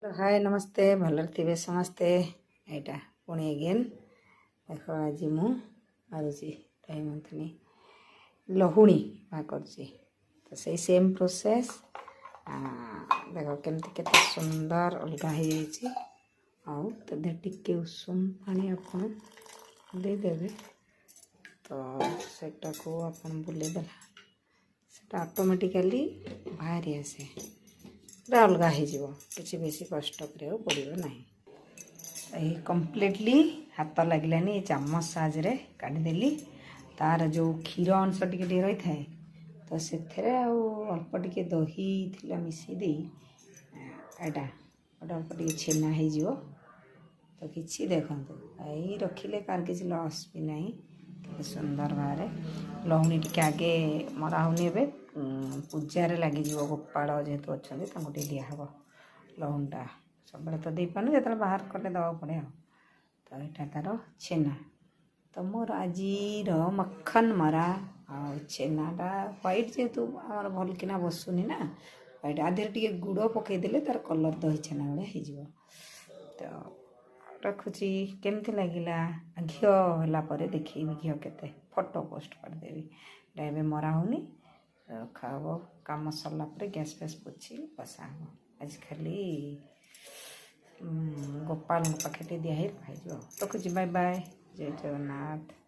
हाय नमस्ते भलर थे समस्ते यहाँ पुणी अगेन देख आज मु मारुची टाइम अंतनी लहुणी बाहर कर तो से सेम प्रोसेस देख केमती के सुंदर अलग हो टिके उषुम पानी आपन देदेवे तो सेटा को आपन बुलेदेला से ऑटोमेटिकली बाहरी आसे अलग हो कि बेसी कष्ट करा पड़ो ना ये कम्प्लीटली हाथ लगलानी चामच साहाଯ୍ୟରେ काढ़ीदेली तार जो क्षीर अंश टे रही था तो से अल्प टे दही थी मिसेदे यहाँ गोटे अल्प टे छेना हो तो किसी देखु यही रखिले कार किसी लस भी ना कि सुंदर भाव लहुणी टे आगे मरा होनी पूजार लगे गोपाल जेहेतु अच्छा दिहब लहुणटा सब तो दे पाने जो बाहर कले दवा पड़े तो यहाँ तार छेना तो मोर आज मक्खन मरा छेनाटा व्हाइट जेहेतु आम भल कि बसुनी ना व्हाइट आधे टे गुड़ पकईदे तार कलर दही छेना भाया हो तो रखुची केमती लगिला घी देखी घी के फोटो पोस्ट करदेवी एवं मरा होनी रखा हे कम सरला गैस फैस पोछी बसा हे आज खाली गोपाल पाखे दिहे रखुची बाय बाय जय जगन्नाथ।